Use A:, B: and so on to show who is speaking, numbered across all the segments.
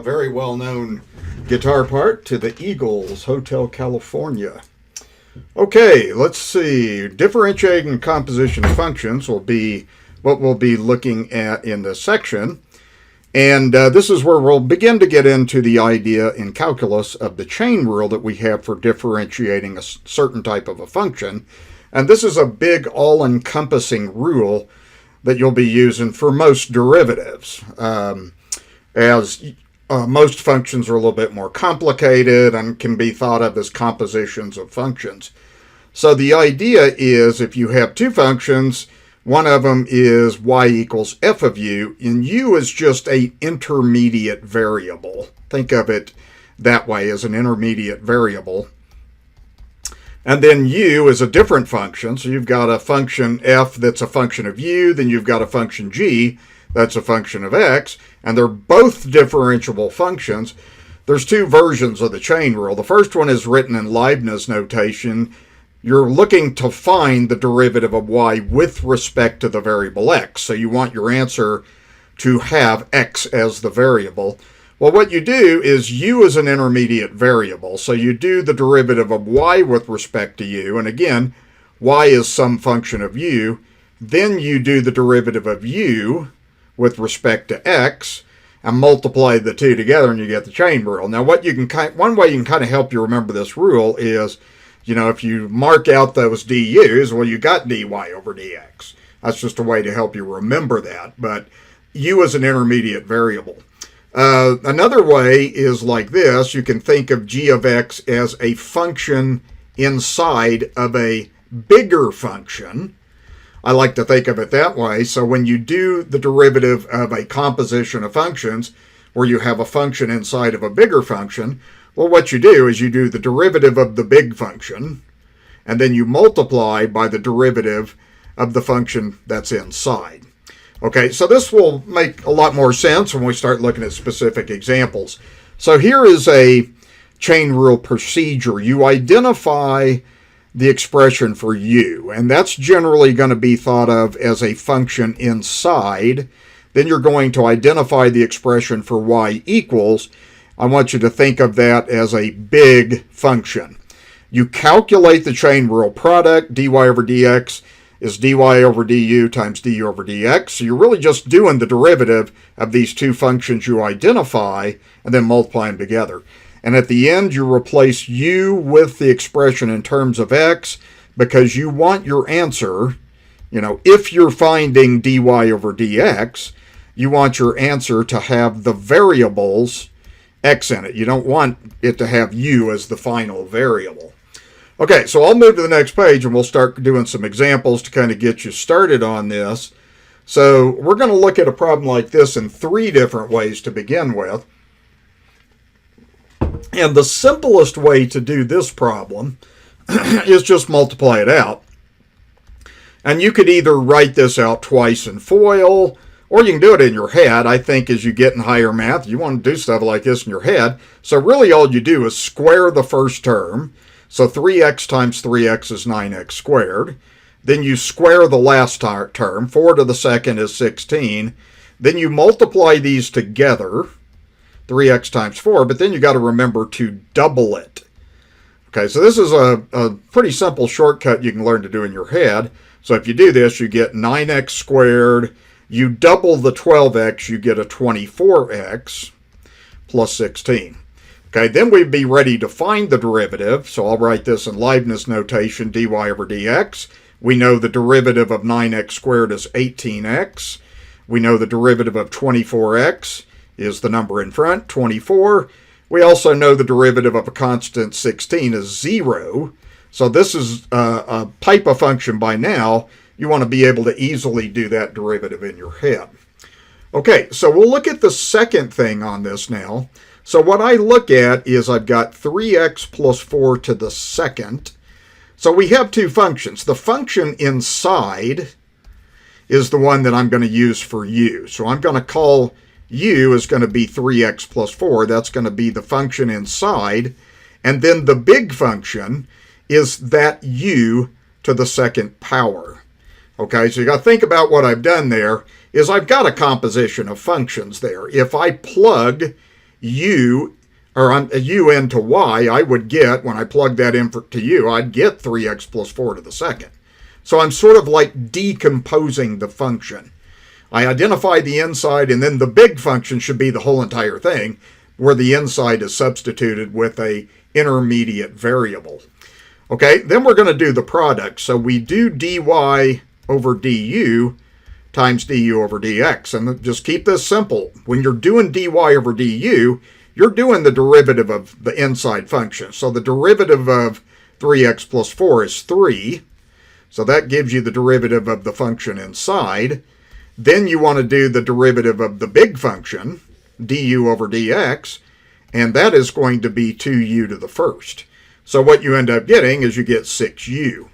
A: very well-known guitar part to the Eagles, Hotel California. Okay, let's see. Differentiating composition functions will be what we'll be looking at in this section. And this is where we'll begin to get into the idea in calculus of the chain rule that we have for differentiating a certain type of a function. And this is a big all-encompassing rule that you'll be using for most derivatives, as most functions are a little bit more complicated and can be thought of as compositions of functions. So the idea is if you have two functions, one of them is y equals f of u, and u is just an intermediate variable. Think of it that way, as an intermediate variable. And then u is a different function, so you've got a function f that's a function of u, then you've got a function g that's a function of x, and they're both differentiable functions. There's two versions of the chain rule. The first one is written in Leibniz notation. You're looking to find the derivative of y with respect to the variable x. So you want your answer to have x as the variable. Well, what you do is u is an intermediate variable. So you do the derivative of y with respect to u. And again, y is some function of u. Then you do the derivative of u with respect to x and multiply the two together and you get the chain rule. Now, one way you can kind of help you remember this rule is, you know, if you mark out those du's, well, you got dy over dx. That's just a way to help you remember that. But u is an intermediate variable. Another way is like this. You can think of g of x as a function inside of a bigger function. I like to think of it that way. So when you do the derivative of a composition of functions where you have a function inside of a bigger function, well, what you do is you do the derivative of the big function, and then you multiply by the derivative of the function that's inside. Okay, so this will make a lot more sense when we start looking at specific examples. So here is a chain rule procedure. You identify the expression for u, and that's generally going to be thought of as a function inside. Then you're going to identify the expression for y equals. I want you to think of that as a big function. You calculate the chain rule product. Dy over dx is dy over du times du over dx. So you're really just doing the derivative of these two functions you identify and then multiply them together. And at the end, you replace u with the expression in terms of x because you want your answer, you know, if you're finding dy over dx, you want your answer to have the variables x in it. You don't want it to have u as the final variable. Okay, so I'll move to the next page and we'll start doing some examples to kind of get you started on this. So we're going to look at a problem like this in three different ways to begin with. And the simplest way to do this problem is just multiply it out. And you could either write this out twice in FOIL, or you can do it in your head. I think as you get in higher math, you want to do stuff like this in your head. So really all you do is square the first term. So 3x times 3x is 9x squared. Then you square the last term. 4 to the second is 16. Then you multiply these together. 3x times 4, but then you got to remember to double it. Okay, so this is a pretty simple shortcut you can learn to do in your head. So if you do this, you get 9x squared. You double the 12x, you get a 24x plus 16. Okay, then we'd be ready to find the derivative. So I'll write this in Leibniz notation, dy over dx. We know the derivative of 9x squared is 18x. We know the derivative of 24x is the number in front, 24. We also know the derivative of a constant 16 is 0. So this is a type of function by now. You want to be able to easily do that derivative in your head. Okay, so we'll look at the second thing on this now. So what I look at is I've got 3x plus 4 to the second. So we have two functions. The function inside is the one that I'm going to use for u. So I'm going to call u is going to be 3x plus 4. That's going to be the function inside. And then the big function is that u to the second power. Okay, so you got to think about what I've done there is I've got a composition of functions there. If I plug u, or u into y, I would get, when I plug that in to u, I'd get 3x plus 4 to the second. So I'm sort of like decomposing the function. I identify the inside, and then the big function should be the whole entire thing, where the inside is substituted with a intermediate variable. Okay, then we're going to do the product. So we do dy over du times du over dx. And just keep this simple. When you're doing dy over du, you're doing the derivative of the inside function. So the derivative of 3x plus 4 is 3. So that gives you the derivative of the function inside. Then you want to do the derivative of the big function, du over dx, and that is going to be 2u to the first. So what you end up getting is you get 6u.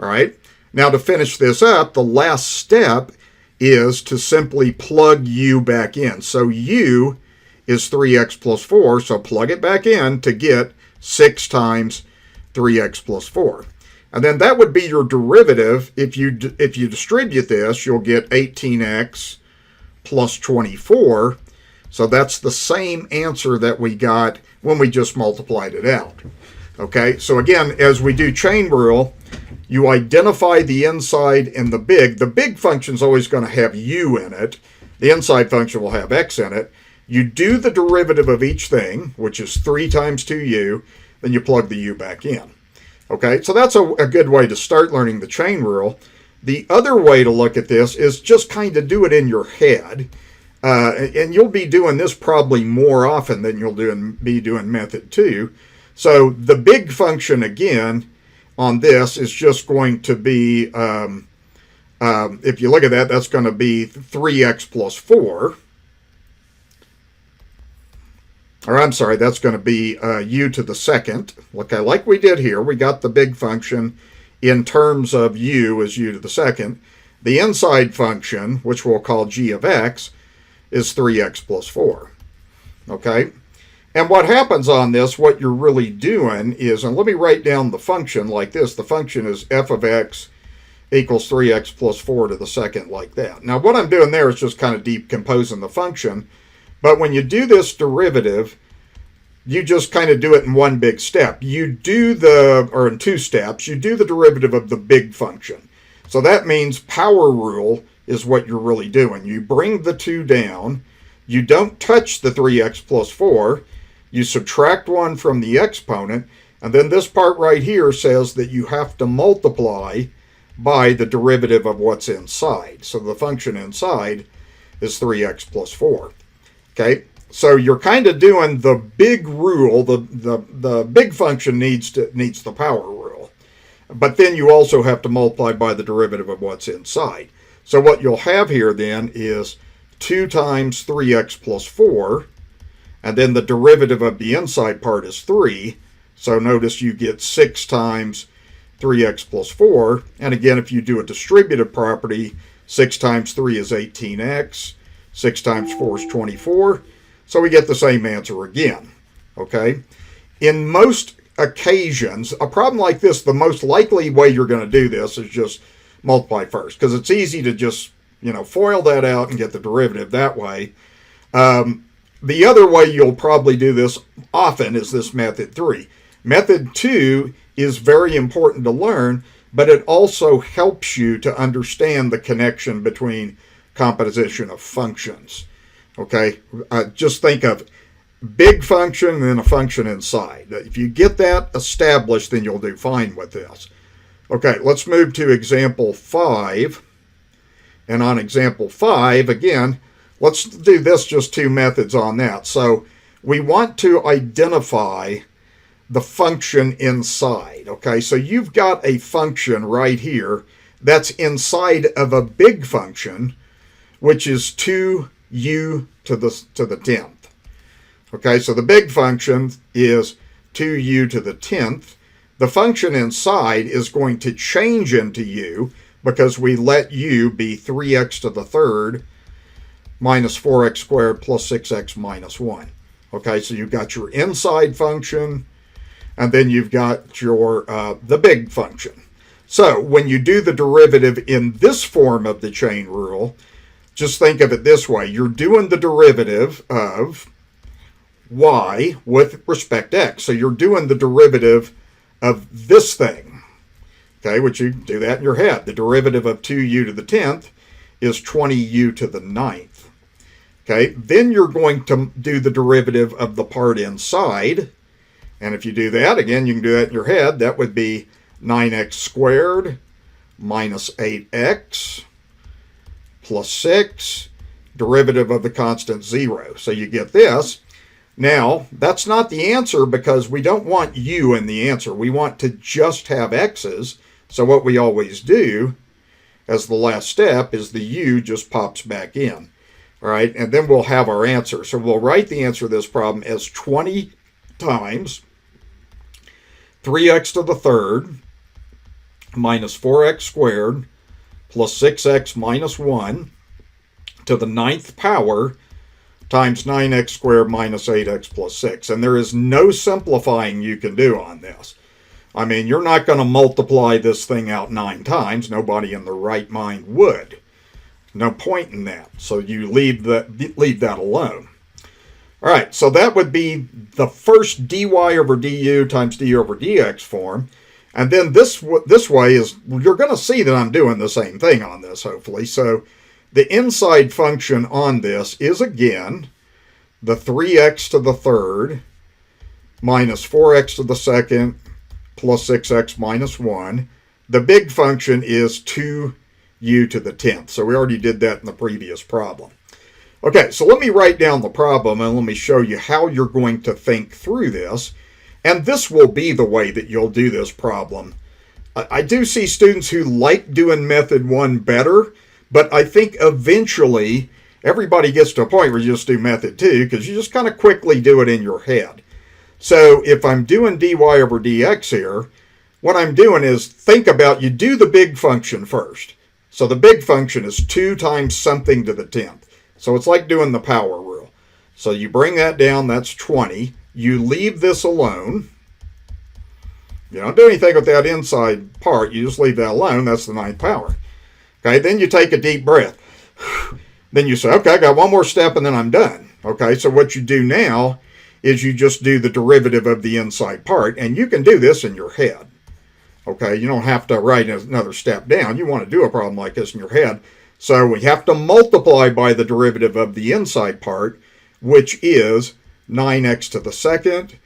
A: All right. Now to finish this up, the last step is to simply plug u back in. So u is 3x plus 4, so plug it back in to get 6 times 3x plus 4. And then that would be your derivative. If you distribute this, you'll get 18x plus 24. So that's the same answer that we got when we just multiplied it out. Okay, so again, as we do chain rule, you identify the inside and the big. The big function is always going to have u in it. The inside function will have x in it. You do the derivative of each thing, which is 3 times 2u, then you plug the u back in. Okay, so that's a good way to start learning the chain rule. The other way to look at this is just kind of do it in your head. And you'll be doing this probably more often than you'll be doing method 2. So the big function, again, on this is just going to be, if you look at that, that's going to be 3x plus 4. Or I'm sorry, that's going to be u to the second. Okay, like we did here, we got the big function in terms of u as u to the second. The inside function, which we'll call g of x, is 3x plus 4. Okay, and what happens on this, what you're really doing is, and let me write down the function like this. The function is f of x equals 3x plus 4 to the second, like that. Now what I'm doing there is just kind of decomposing the function. But when you do this derivative, you just kind of do it in one big step. You do or in 2 steps, you do the derivative of the big function. So that means power rule is what you're really doing. You bring the 2 down, you don't touch the 3x plus 4, you subtract 1 from the exponent, and then this part right here says that you have to multiply by the derivative of what's inside. So the function inside is 3x plus 4. Okay, so you're kind of doing the big rule. The big function needs the power rule, but then you also have to multiply by the derivative of what's inside. So what you'll have here then is 2 times 3x plus 4, and then the derivative of the inside part is 3. So notice you get 6 times 3x plus 4, and again, if you do a distributive property, 6 times 3 is 18x. 6 times 4 is 24. So we get the same answer again. Okay? In most occasions, a problem like this, the most likely way you're going to do this is just multiply first, because it's easy to just, FOIL that out and get the derivative that way. The other way you'll probably do this often is this method 3. Method 2 is very important to learn, but it also helps you to understand the connection between composition of functions. Okay, just think of big function and then a function inside. If you get that established, then you'll do fine with this. Okay, let's move to example 5. And on example 5, again, let's do this, just 2 methods on that. So we want to identify the function inside. Okay, so you've got a function right here that's inside of a big function, which is 2u to the 10th. Okay, so the big function is 2u to the 10th. The function inside is going to change into u because we let u be 3x to the third minus 4x squared plus 6x minus 1. Okay, so you've got your inside function, and then you've got your the big function. So when you do the derivative in this form of the chain rule, just think of it this way. You're doing the derivative of y with respect to x. So you're doing the derivative of this thing, okay, which you do that in your head. The derivative of 2u to the 10th is 20u to the 9th. Okay, then you're going to do the derivative of the part inside. And if you do that, again, you can do that in your head. That would be 9x squared minus 8x plus 6, derivative of the constant 0. So you get this. Now, that's not the answer because we don't want u in the answer. We want to just have x's. So what we always do as the last step is the u just pops back in. All right, and then we'll have our answer. So we'll write the answer to this problem as 20 times 3x to the third minus 4x squared plus 6x minus 1 to the 9th power times 9x squared minus 8x plus 6. And there is no simplifying you can do on this. I mean, you're not going to multiply this thing out 9 times. Nobody in their right mind would. No point in that. So you leave that alone. All right, so that would be the first dy over du times du over dx form. And then this way is, you're going to see that I'm doing the same thing on this, hopefully. So the inside function on this is, again, the 3x to the third minus 4x to the second plus 6x minus 1. The big function is 2u to the 10th. So we already did that in the previous problem. Okay, so let me write down the problem and let me show you how you're going to think through this. And this will be the way that you'll do this problem. I do see students who like doing method 1 better, but I think eventually everybody gets to a point where you just do method 2 because you just kind of quickly do it in your head. So if I'm doing dy over dx here, what I'm doing is think about, you do the big function first. So the big function is 2 times something to the 10th. So it's like doing the power rule. So you bring that down, that's 20. You leave this alone. You don't do anything with that inside part. You just leave that alone. That's the 9th power. Okay, then you take a deep breath. Then you say, okay, I got one more step and then I'm done. Okay, so what you do now is you just do the derivative of the inside part. And you can do this in your head. Okay, you don't have to write another step down. You want to do a problem like this in your head. So we have to multiply by the derivative of the inside part, which is 9x to the second.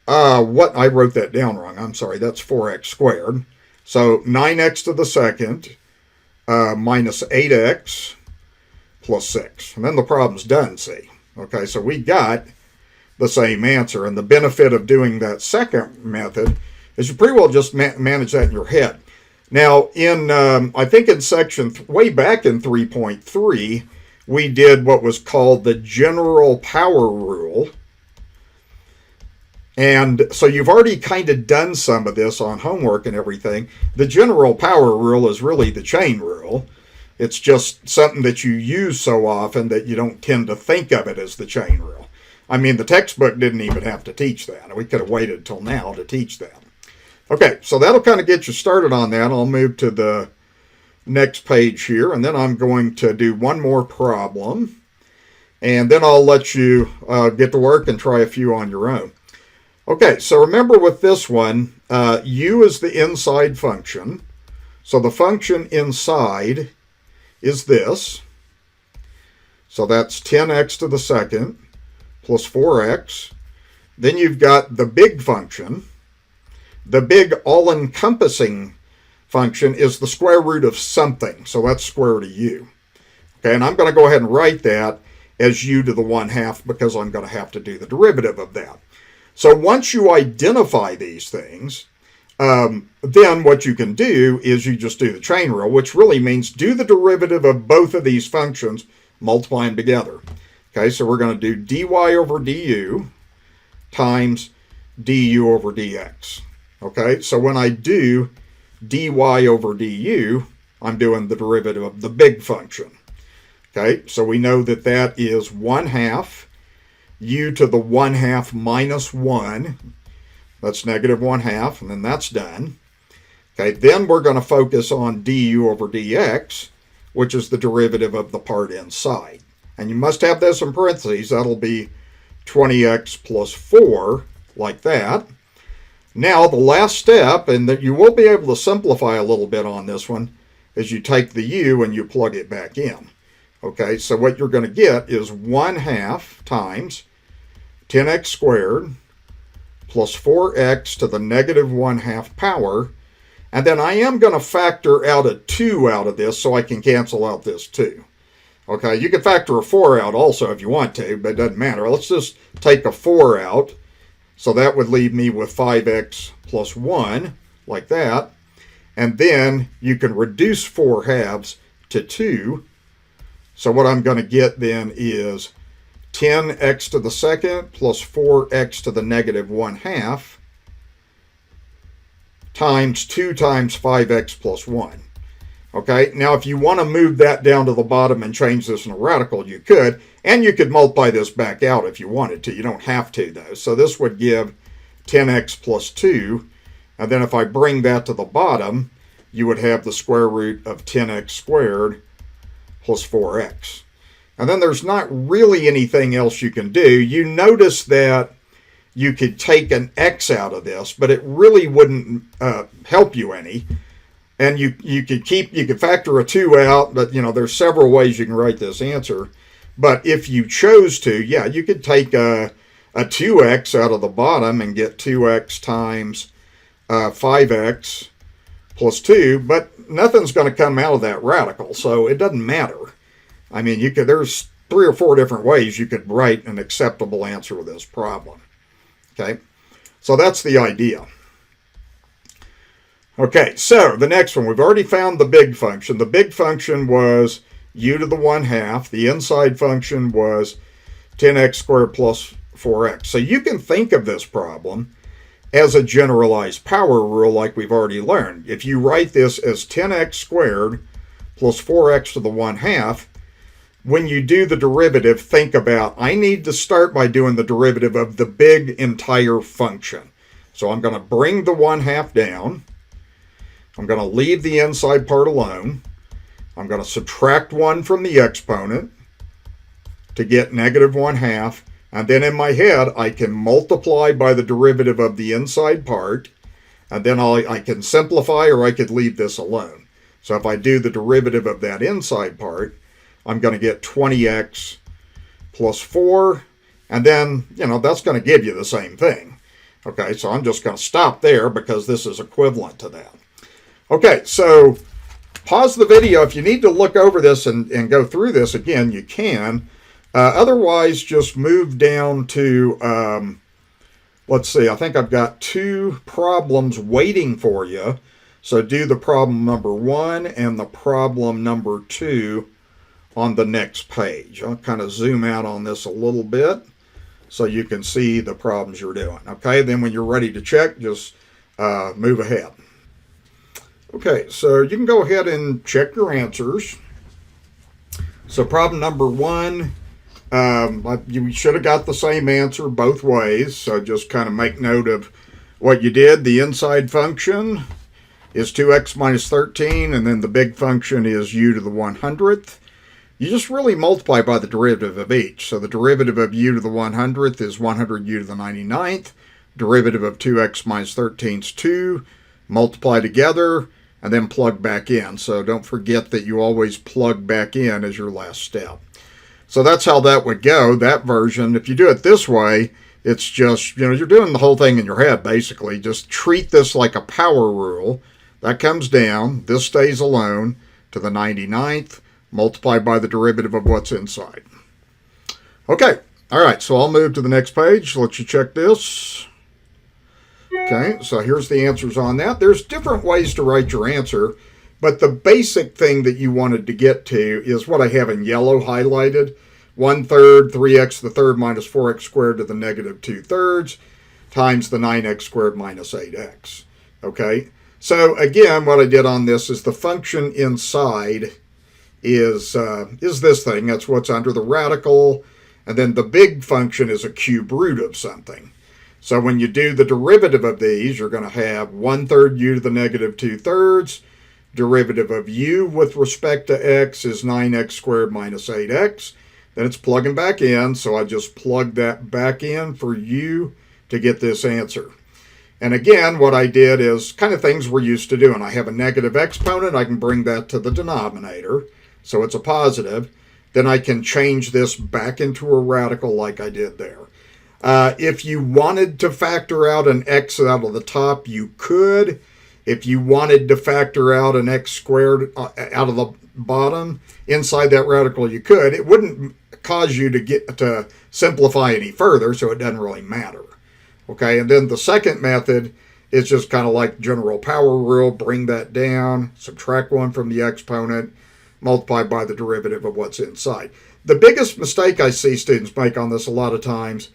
A: I wrote that down wrong. I'm sorry, that's 4x squared. So 9x to the second minus 8x plus 6. And then the problem's done, see. Okay, so we got the same answer. And the benefit of doing that second method is you pretty well just manage that in your head. Now, I think in section, way back in 3.3, we did what was called the general power rule. And so you've already kind of done some of this on homework and everything. The general power rule is really the chain rule. It's just something that you use so often that you don't tend to think of it as the chain rule. I mean, the textbook didn't even have to teach that. We could have waited till now to teach that. Okay, so that'll kind of get you started on that. I'll move to the next page here, and then I'm going to do one more problem, and then I'll let you get to work and try a few on your own. Okay, so remember with this one, u is the inside function. So the function inside is this. So that's 10x to the second plus 4x. Then you've got the big function. The big all-encompassing function is the square root of something. So that's square root of u. Okay, and I'm going to go ahead and write that as u to the 1/2 because I'm going to have to do the derivative of that. So once you identify these things, then what you can do is you just do the chain rule, which really means do the derivative of both of these functions, multiply them together. Okay, so we're going to do dy over du times du over dx. Okay, so when I do dy over du, I'm doing the derivative of the big function. Okay, so we know that that is 1/2 u to the 1/2 minus 1. That's negative 1/2, and then that's done. Okay, then we're going to focus on du over dx, which is the derivative of the part inside. And you must have this in parentheses. That'll be 20x plus 4, like that. Now the last step, and that you will be able to simplify a little bit on this one, is you take the u and you plug it back in. Okay, so what you're going to get is 1/2 times 10x squared plus 4x to the negative 1/2 power. And then I am going to factor out a 2 out of this so I can cancel out this 2. Okay, you can factor a 4 out also if you want to, but it doesn't matter. Let's just take a 4 out. So that would leave me with 5x plus 1, like that. And then you can reduce 4/2 to 2. So what I'm going to get then is 10x to the second plus 4x to the negative 1/2 times 2 times 5x plus 1. Okay, now if you want to move that down to the bottom and change this in a radical, you could. And you could multiply this back out if you wanted to. You don't have to, though. So this would give 10x plus 2. And then if I bring that to the bottom, you would have the square root of 10x squared plus 4x. And then there's not really anything else you can do. You notice that you could take an x out of this, but it really wouldn't help you any. And you could factor a 2 out, but there's several ways you can write this answer. But if you chose to, yeah, you could take a 2x out of the bottom and get 2x times 5x plus 2, but nothing's going to come out of that radical, so it doesn't matter. I mean, there's 3 or 4 different ways you could write an acceptable answer to this problem. Okay, so that's the idea. Okay, so the next one, we've already found the big function. The big function was u to the 1/2. The inside function was 10x squared plus 4x. So you can think of this problem as a generalized power rule like we've already learned. If you write this as 10x squared plus 4x to the 1/2, when you do the derivative, think about, I need to start by doing the derivative of the big entire function. So I'm going to bring the 1/2 down. I'm going to leave the inside part alone. I'm going to subtract 1 from the exponent to get negative 1/2. And then in my head, I can multiply by the derivative of the inside part. And then I can simplify, or I could leave this alone. So if I do the derivative of that inside part, I'm going to get 20x plus 4. And then, that's going to give you the same thing. Okay, so I'm just going to stop there because this is equivalent to that. Okay, so pause the video. If you need to look over this and go through this again, you can. Otherwise, just move down to, let's see, I think I've got 2 problems waiting for you. So do the problem number 1 and the problem number 2 on the next page. I'll kind of zoom out on this a little bit so you can see the problems you're doing. Okay, then when you're ready to check, just move ahead. Okay, so you can go ahead and check your answers. So problem number 1, you should have got the same answer both ways. So just kind of make note of what you did. The inside function is 2x minus 13, and then the big function is u to the 100th. You just really multiply by the derivative of each. So the derivative of u to the 100th is 100u to the 99th. Derivative of 2x minus 13 is 2. Multiply together, and then plug back in. So don't forget that you always plug back in as your last step. So that's how that would go, that version. If you do it this way, it's just, you're doing the whole thing in your head, basically. Just treat this like a power rule. That comes down, this stays alone, to the 99th, multiply by the derivative of what's inside. Okay, all right, so I'll move to the next page, let you check this. Okay, so here's the answers on that. There's different ways to write your answer, but the basic thing that you wanted to get to is what I have in yellow highlighted. 1/3, 3x to the third minus 4x squared to the negative 2/3 times the 9x squared minus 8x. Okay, so again, what I did on this is the function inside is this thing. That's what's under the radical. And then the big function is a cube root of something. So when you do the derivative of these, you're going to have 1/3 u to the negative 2/3. Derivative of u with respect to x is 9x squared minus 8x. Then it's plugging back in, so I just plug that back in for u to get this answer. And again, what I did is kind of things we're used to doing. I have a negative exponent. I can bring that to the denominator, so it's a positive. Then I can change this back into a radical like I did there. If you wanted to factor out an x out of the top, you could. If you wanted to factor out an x squared out of the bottom, inside that radical, you could. It wouldn't cause you to get to simplify any further, so it doesn't really matter. Okay, and then the second method is just kind of like general power rule. Bring that down, subtract 1 from the exponent, multiply by the derivative of what's inside. The biggest mistake I see students make on this a lot of times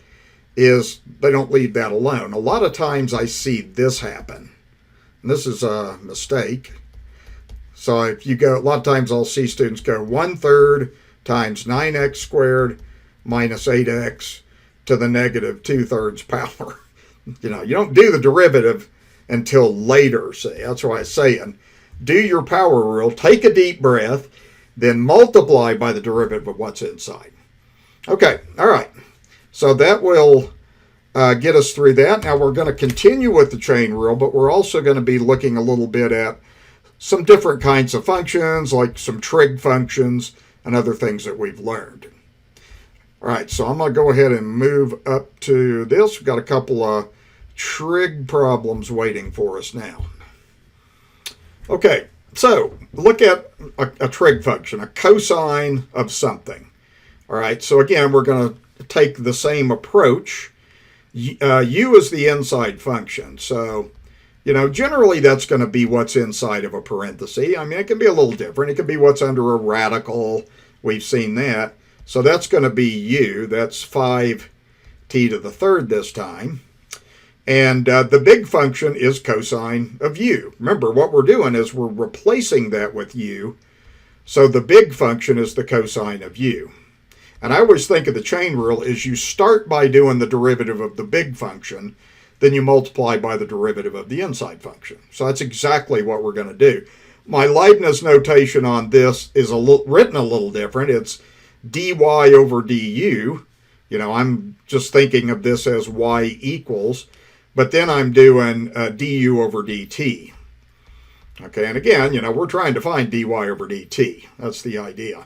A: is they don't leave that alone. A lot of times I see this happen. And this is a mistake. So if you go, a lot of times I'll see students go 1/3 times 9x squared minus 8x to the negative 2/3 power. You don't do the derivative until later. See, that's why I'm saying, do your power rule, take a deep breath, then multiply by the derivative of what's inside. Okay, all right. So that will get us through that. Now we're going to continue with the chain rule, but we're also going to be looking a little bit at some different kinds of functions, like some trig functions and other things that we've learned. All right, so I'm going to go ahead and move up to this. We've got a couple of trig problems waiting for us now. Okay, so look at a trig function, a cosine of something. All right, so again, we're going to take the same approach. U is the inside function, so generally that's going to be what's inside of a parenthesis. I mean, it can be a little different. It can be what's under a radical. We've seen that. So that's going to be u. That's 5t to the third this time. And the big function is cosine of u. Remember, what we're doing is we're replacing that with u. So the big function is the cosine of u. And I always think of the chain rule is you start by doing the derivative of the big function, then you multiply by the derivative of the inside function. So that's exactly what we're going to do. My Leibniz notation on this is written a little different. It's dy over du. I'm just thinking of this as y equals, but then I'm doing du over dt. Okay, and again, we're trying to find dy over dt. That's the idea.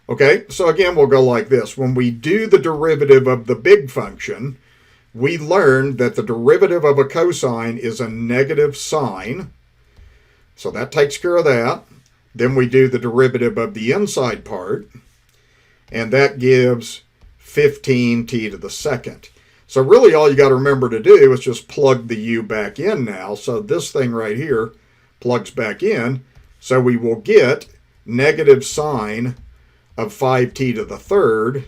A: Okay, so again, we'll go like this. When we do the derivative of the big function, we learned that the derivative of a cosine is a negative sine. So that takes care of that. Then we do the derivative of the inside part, and that gives 15t to the second. So really all you got to remember to do is just plug the u back in now. So this thing right here plugs back in. So we will get negative sine of 5t to the third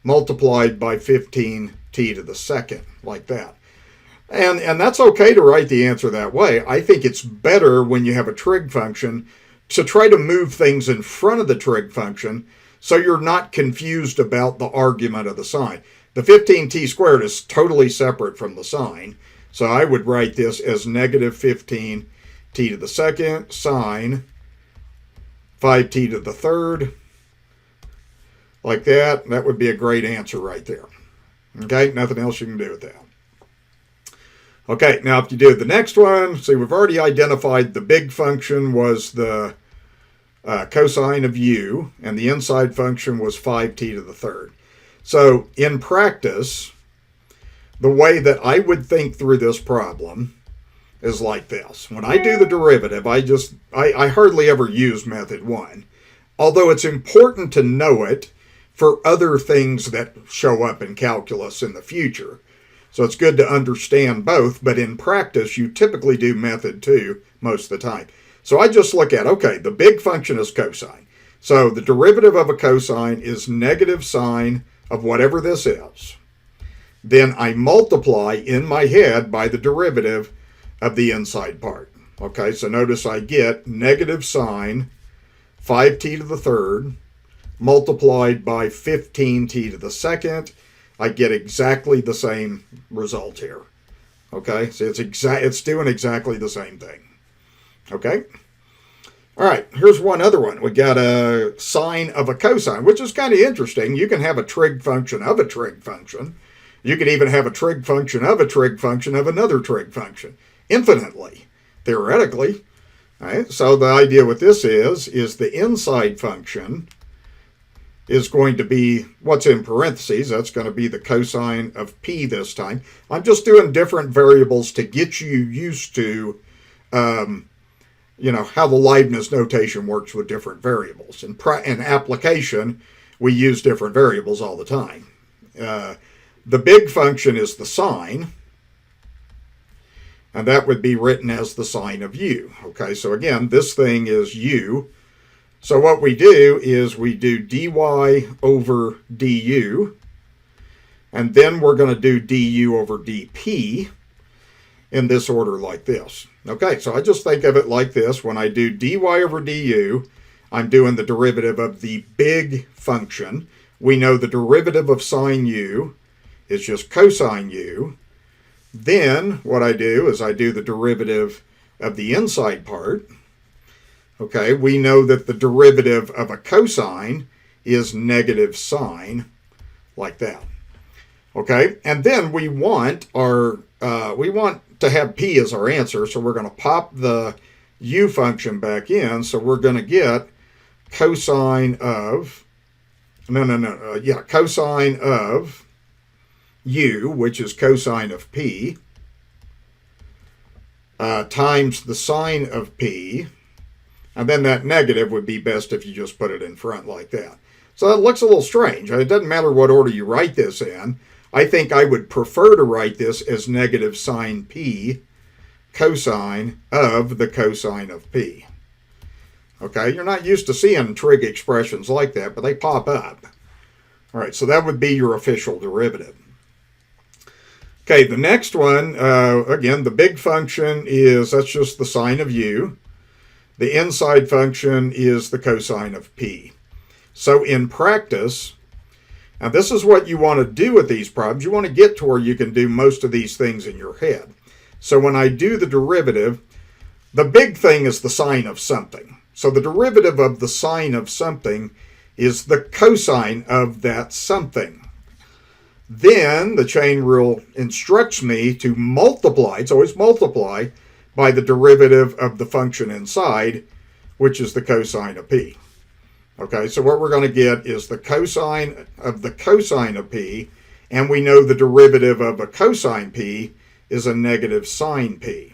A: multiplied by 15t to the second, like that. And that's okay to write the answer that way. I think it's better when you have a trig function to try to move things in front of the trig function so you're not confused about the argument of the sine. The 15t squared is totally separate from the sine. So I would write this as negative 15t to the second sine 5t to the third, like that. That would be a great answer right there. Okay, nothing else you can do with that. Okay, now if you do the next one, see, we've already identified the big function was the cosine of u, and the inside function was 5t to the third. So in practice, the way that I would think through this problem is like this. When I do the derivative, I hardly ever use method 1, although it's important to know it for other things that show up in calculus in the future. So it's good to understand both, but in practice, you typically do method 2 most of the time. So I just look at, okay, the big function is cosine. So the derivative of a cosine is negative sine of whatever this is. Then I multiply in my head by the derivative of the inside part. Okay, so notice I get negative sine 5t to the third multiplied by 15t to the second. I get exactly the same result here. Okay, so it's doing exactly the same thing. Okay, All right, here's one other one. We got a sine of a cosine, which is kind of interesting. You can have a trig function of a trig function. You can even have a trig function of a trig function of another trig function, infinitely, theoretically. All right, so the idea with this is the inside function is going to be what's in parentheses. That's going to be the cosine of p this time. I'm just doing different variables to get you used to how the Leibniz notation works with different variables. In application, we use different variables all the time. The big function is the sine, and that would be written as the sine of u. Okay, so again, this thing is u. So what we do is we do dy over du, and then we're going to do du over dp in this order like this. Okay, so I just think of it like this. When I do dy over du, I'm doing the derivative of the big function. We know the derivative of sine u is just cosine u. Then what I do is I do the derivative of the inside part. Okay, we know that the derivative of a cosine is negative sine, like that. Okay, and then we want to have p as our answer, so we're going to pop the u function back in. So we're going to get cosine of cosine of u, which is cosine of p, times the sine of p, and then that negative would be best if you just put it in front like that. So that looks a little strange. It doesn't matter what order you write this in. I think I would prefer to write this as negative sine p cosine of the cosine of p. Okay, you're not used to seeing trig expressions like that, but they pop up. All right, so that would be your official derivative. Okay, the next one, again, the big function that's just the sine of u. The inside function is the cosine of p. So in practice, now this is what you want to do with these problems. You want to get to where you can do most of these things in your head. So when I do the derivative, the big thing is the sine of something. So the derivative of the sine of something is the cosine of that something. Then the chain rule instructs me to multiply, it's always multiply, by the derivative of the function inside, which is the cosine of p. Okay, so what we're going to get is the cosine of p, and we know the derivative of a cosine p is a negative sine p.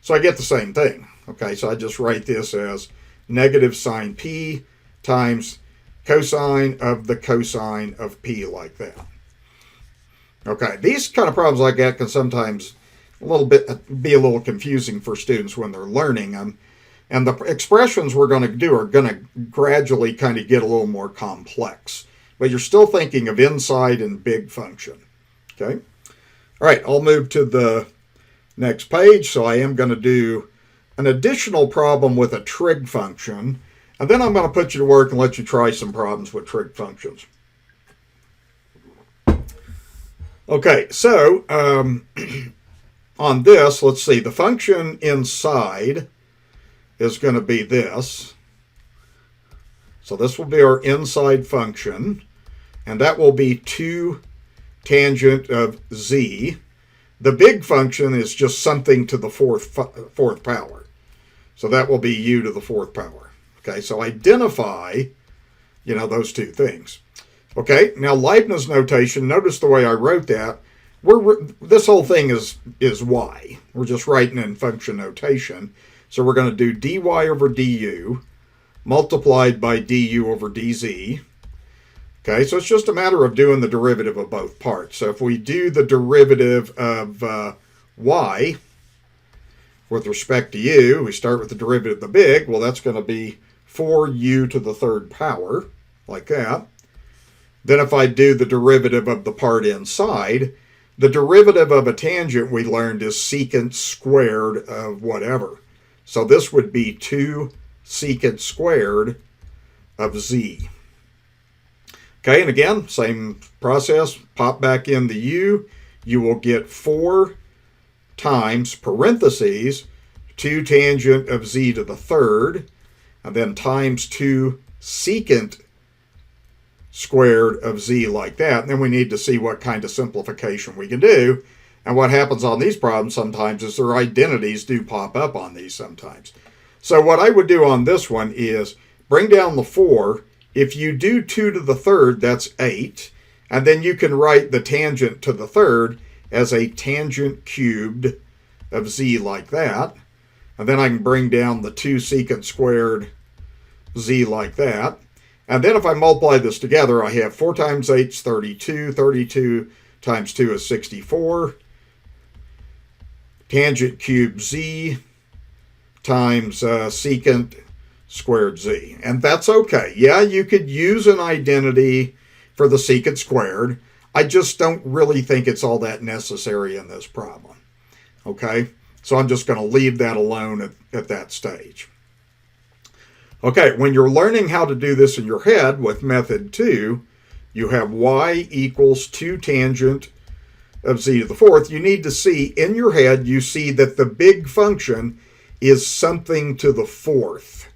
A: So I get the same thing. Okay, so I just write this as negative sine p times cosine of the cosine of p like that. Okay, these kind of problems like that can sometimes be a little confusing for students when they're learning them. And the expressions we're going to do are going to gradually kind of get a little more complex. But you're still thinking of inside and big function. Okay? All right, I'll move to the next page. So I am going to do an additional problem with a trig function. And then I'm going to put you to work and let you try some problems with trig functions. Okay, so on this, let's see. The function inside is going to be this. So this will be our inside function, and that will be 2 tangent of z. The big function is just something to the fourth power. So that will be u to the 4th power. Okay, so identify, those two things. Okay, now Leibniz notation, notice the way I wrote that. This whole thing is y. We're just writing in function notation. So we're going to do dy over du multiplied by du over dz. Okay, so it's just a matter of doing the derivative of both parts. So if we do the derivative of y with respect to u, we start with the derivative of the big. Well, that's going to be 4u to the 3rd power, like that. Then if I do the derivative of the part inside, the derivative of a tangent we learned is secant squared of whatever. So this would be 2 secant squared of z. Okay, and again, same process. Pop back in the u. You will get 4 times parentheses 2 tangent of z to the 3rd. and then times 2 secant squared of z like that. And then we need to see what kind of simplification we can do. And what happens on these problems sometimes is their identities do pop up on these sometimes. So what I would do on this one is bring down the 4. If you do 2 to the third, that's 8. And then you can write the tangent to the third as a tangent cubed of z like that. And then I can bring down the 2 secant squared z like that. And then if I multiply this together, I have 4 times 8 is 32. 32 times 2 is 64. Tangent cubed z times secant squared z. And that's okay. Yeah, you could use an identity for the secant squared. I just don't really think it's all that necessary in this problem. Okay? So I'm just going to leave that alone at that stage. Okay, when you're learning how to do this in your head with method 2, you have y equals 2 tangent of z to the fourth. You need to see, in your head, you see that the big function is something to the fourth.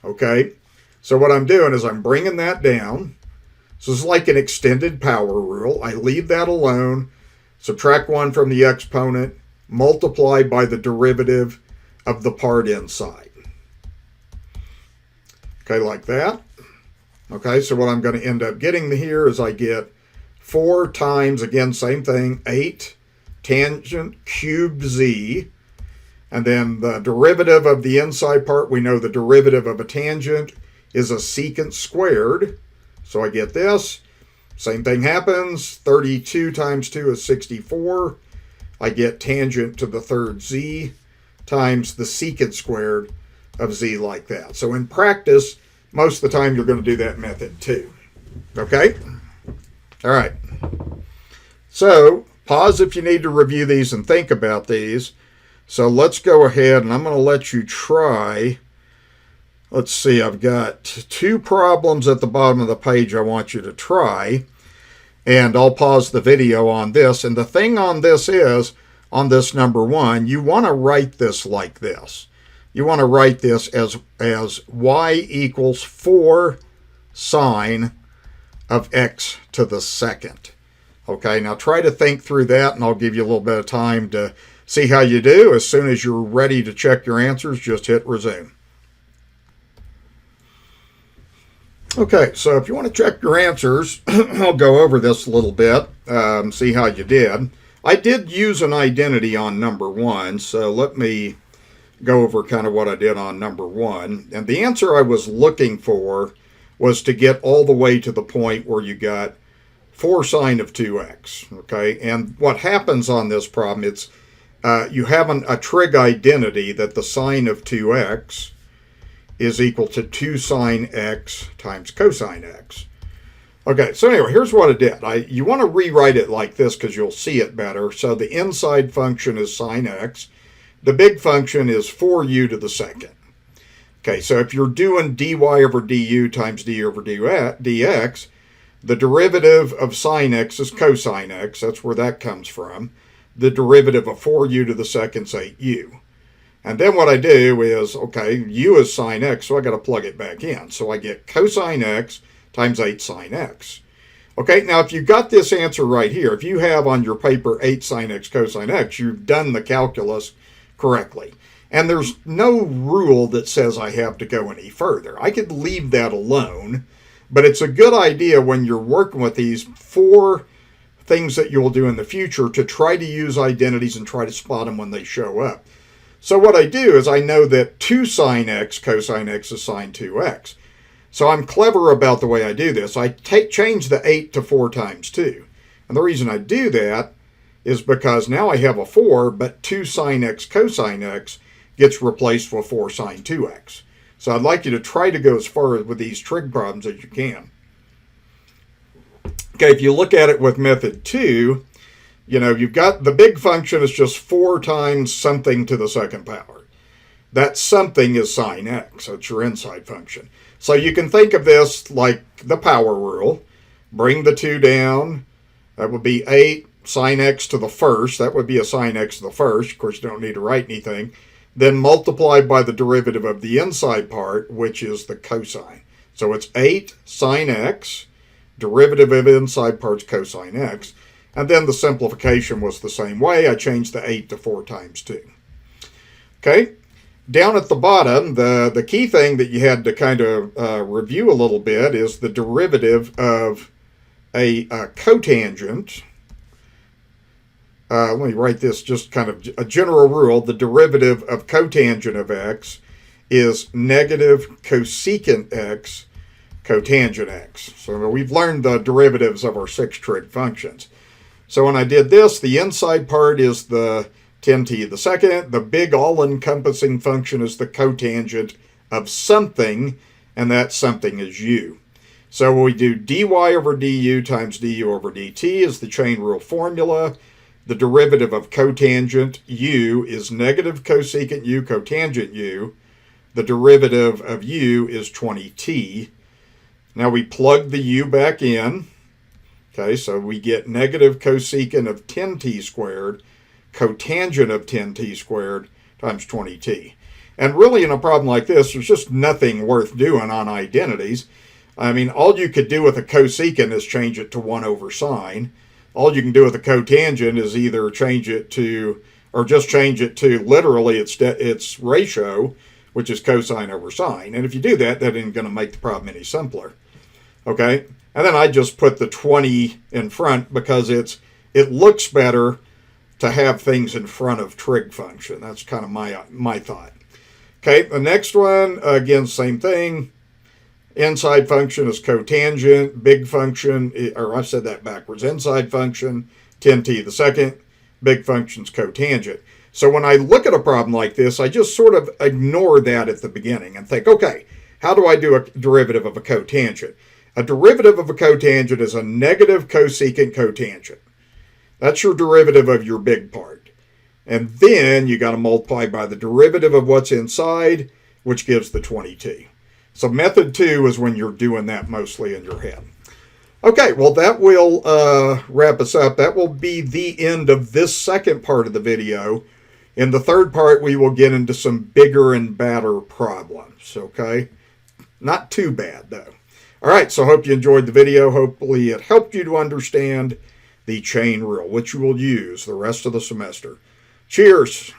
A: Okay? So what I'm doing is I'm bringing that down. So it's like an extended power rule. I leave that alone, subtract 1 from the exponent, multiply by the derivative of the part inside. Okay, like that. Okay, so what I'm going to end up getting here is I get 4 times, again, same thing, 8 tangent cubed z. And then the derivative of the inside part, we know the derivative of a tangent is a secant squared. So I get this. Same thing happens. 32 times 2 is 64. I get tangent to the third z times the secant squared of z like that. So in practice, most of the time you're going to do that method too. Okay? All right. So pause if you need to review these and think about these. So let's go ahead and I'm going to let you try. Let's see, I've got 2 problems at the bottom of the page I want you to try. And I'll pause the video on this. And the thing on this is, on this number 1, you want to write this like this. You want to write this as y equals 4 sine of x to the second. Okay, now try to think through that, and I'll give you a little bit of time to see how you do. As soon as you're ready to check your answers, just hit resume. Okay, so if you want to check your answers, I'll go over this a little bit, see how you did. I did use an identity on number 1, so let me go over kind of what I did on number 1. And the answer I was looking for was to get all the way to the point where you got 4 sine of 2x. Okay, and what happens on this problem, it's you have a trig identity that the sine of 2x is equal to 2 sine x times cosine x. Okay, so anyway, here's what I did. You want to rewrite it like this because you'll see it better. So the inside function is sine x. The big function is 4u to the second. Okay, so if you're doing dy over du times d over dx, the derivative of sine x is cosine x. That's where that comes from. The derivative of 4u to the second is 8u. And then what I do is, okay, u is sine x, so I got to plug it back in. So I get cosine x times 8 sine x. Okay, now if you got this answer right here, if you have on your paper 8 sine x cosine x, you've done the calculus correctly. And there's no rule that says I have to go any further. I could leave that alone, but it's a good idea when you're working with these 4 things that you'll do in the future to try to use identities and try to spot them when they show up. So what I do is I know that 2 sine x cosine x is sine 2x. So I'm clever about the way I do this. I change the 8 to 4 times 2. And the reason I do that is because now I have a 4, but 2 sine x cosine x gets replaced with 4 sine 2x. So I'd like you to try to go as far with these trig problems as you can. Okay, if you look at it with method 2, you know, you've got the big function is just 4 times something to the second power. That something is sine x. That's your inside function. So you can think of this like the power rule. Bring the 2 down. That would be 8 sine x to the first. That would be a sine x to the first. Of course, you don't need to write anything. then multiplied by the derivative of the inside part, which is the cosine. So it's 8 sine x, derivative of inside part's cosine x, and then the simplification was the same way. I changed the 8 to 4 times 2. Okay, down at the bottom, the key thing that you had to kind of review a little bit is the derivative of a cotangent. Let me write this just kind of a general rule. The derivative of cotangent of x is negative cosecant x cotangent x. So we've learned the derivatives of our 6 trig functions. So when I did this, the inside part is the 10t the second. The big all-encompassing function is the cotangent of something, and that something is u. So we do dy over du times du over dt is the chain rule formula. The derivative of cotangent u is negative cosecant u cotangent u. The derivative of u is 20t. Now we plug the u back in. Okay, so we get negative cosecant of 10t squared, cotangent of 10t squared times 20t. And really in a problem like this, there's just nothing worth doing on identities. I mean, all you could do with a cosecant is change it to 1 over sine. All you can do with a cotangent is either change it to, or just change it to literally its ratio, which is cosine over sine. And if you do that, that isn't going to make the problem any simpler. Okay, and then I just put the 20 in front because it looks better to have things in front of trig function. That's kind of my thought. Okay, the next one, again, same thing. Inside function is cotangent, big function, or I said that backwards. Inside function, 10t the second, big function's cotangent. So when I look at a problem like this, I just sort of ignore that at the beginning and think, okay, how do I do a derivative of a cotangent? A derivative of a cotangent is a negative cosecant cotangent. That's your derivative of your big part. And then you got to multiply by the derivative of what's inside, which gives the 20t. So method 2 is when you're doing that mostly in your head. Okay, well that will wrap us up. That will be the end of this second part of the video. In the third part, we will get into some bigger and badder problems, okay? Not too bad, though. All right, so I hope you enjoyed the video. Hopefully it helped you to understand the chain rule, which you will use the rest of the semester. Cheers.